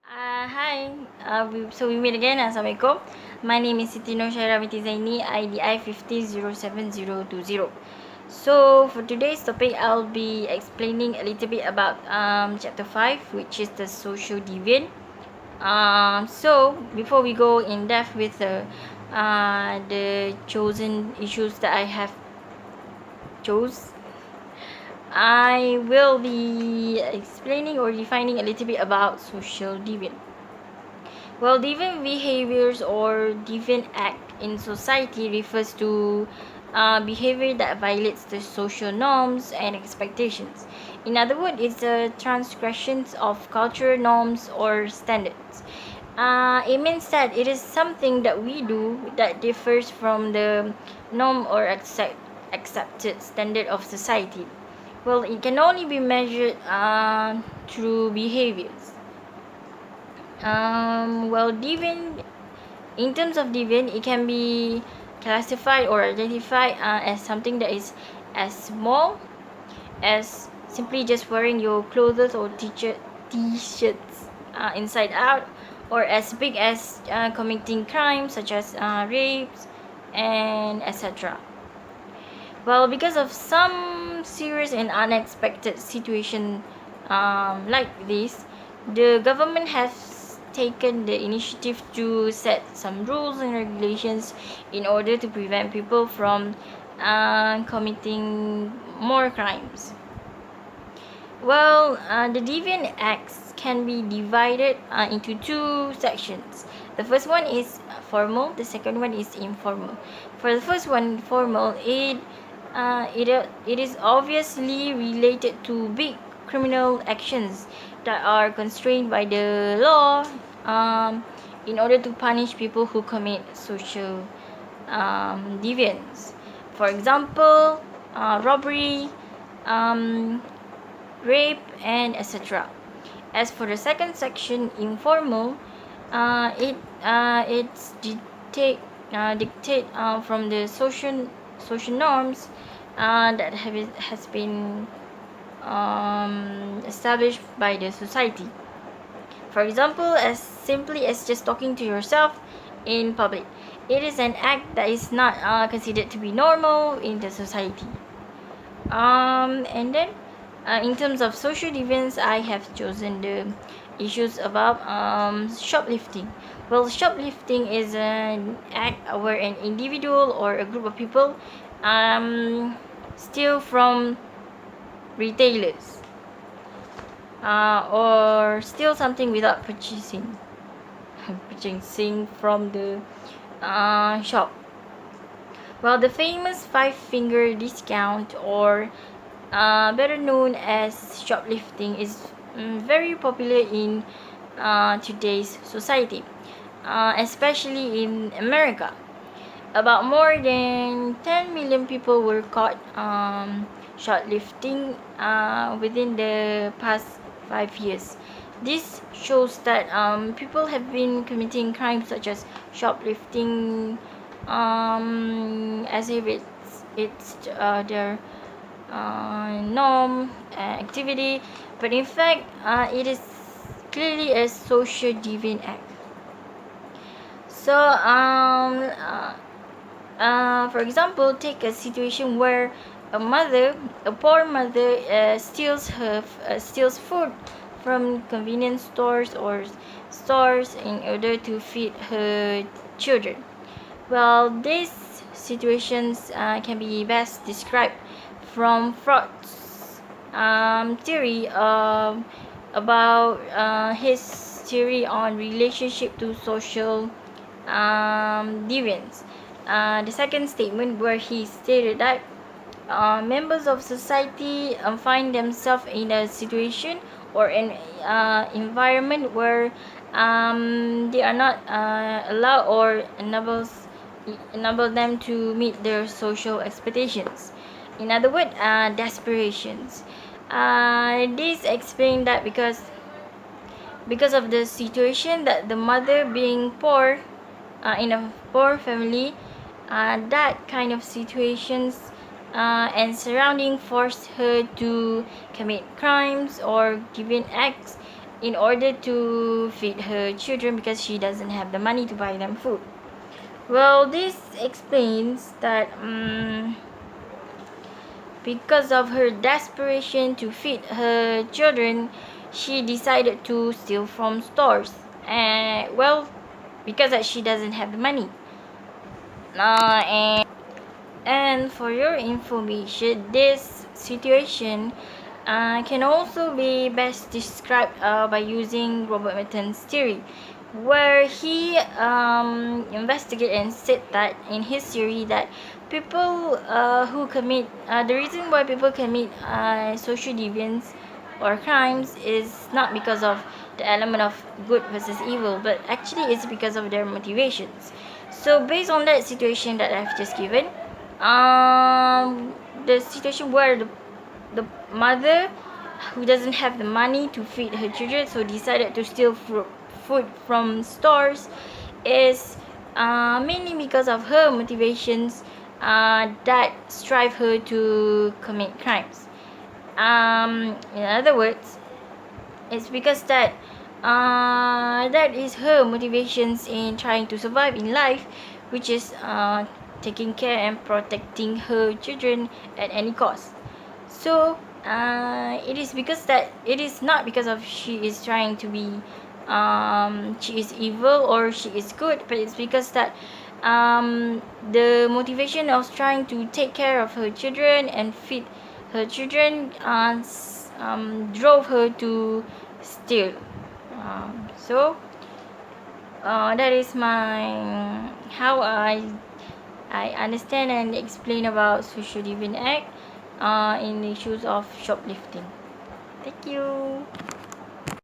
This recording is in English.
Hi, we meet again. Assalamualaikum. My name is Siti Nur Syairah binti Zaini, IDI 500720. So for today's topic, I'll be explaining a little bit about chapter 5, which is the social deviant. So before we go in depth with the chosen issues that I have chose, I will be explaining or defining a little bit about social deviant. Well, deviant behaviors or deviant act in society refers to behavior that violates the social norms and expectations. In other words, it's a transgressions of cultural norms or standards. It means that it is something that we do that differs from the norm or accepted standard of society. Well, it can only be measured through behaviors. Deviant, in terms of deviant, it can be classified or identified as something that is as small as simply just wearing your clothes or t-shirts inside out, or as big as committing crimes such as rapes and etc. Well, because of some serious and unexpected situation like this, the government has taken the initiative to set some rules and regulations in order to prevent people from committing more crimes. Well, the deviant acts can be divided into two sections. The first one is formal. The second one is informal. For the first one, formal, it is obviously related to big criminal actions that are constrained by the law in order to punish people who commit social deviance. For example, robbery, um, rape, and etc. As for the second section, informal, it's dictate from the social norms that has been established by the society. For example, as simply as just talking to yourself in public, it is an act that is not considered to be normal in the society. And then in terms of social deviance, I have chosen the issues about shoplifting. Well, shoplifting is an act where an individual or a group of people steal from retailers or steal something without purchasing from the shop. Well, the famous five-finger discount, or better known as shoplifting, is very popular in today's society, especially in America. About more than 10 million people were caught shoplifting within the past 5 years. This shows that people have been committing crimes such as shoplifting as if it's their norm activity, but in fact it is clearly a social deviant act. So for example, take a situation where a poor mother steals food from convenience stores or stores in order to feed her children. Well, these situations can be best described from Freud's theory about his theory on relationship to social deviance. The second statement, where he stated that members of society find themselves in a situation or an environment where they are not allowed or enable them to meet their social expectations. In other words, desperations. This explain that because of the situation that the mother being poor in a poor family, that kind of situations and surrounding forced her to commit crimes or deviant acts in order to feed her children because she doesn't have the money to buy them food. Well, this explains that because of her desperation to feed her children, she decided to steal from stores. And well, because that she doesn't have the money. And for your information, this situation can also be best described by using Robert Merton's theory, where he investigated and said that in his theory that people who commit the reason why people commit social deviance or crimes is not because of the element of good versus evil, but actually it's because of their motivations. So based on that situation that I've just given, the situation where the mother who doesn't have the money to feed her children, so decided to steal food from stores, is mainly because of her motivations that strive her to commit crimes. In other words, it's because that is her motivations in trying to survive in life, which is taking care and protecting her children at any cost. So it is because that it is not because of she is trying to be she is evil or she is good, but it's because that the motivation of trying to take care of her children and feed her children drove her to steal. That is my how I understand and explain about social deviant act in the issues of shoplifting. Thank you.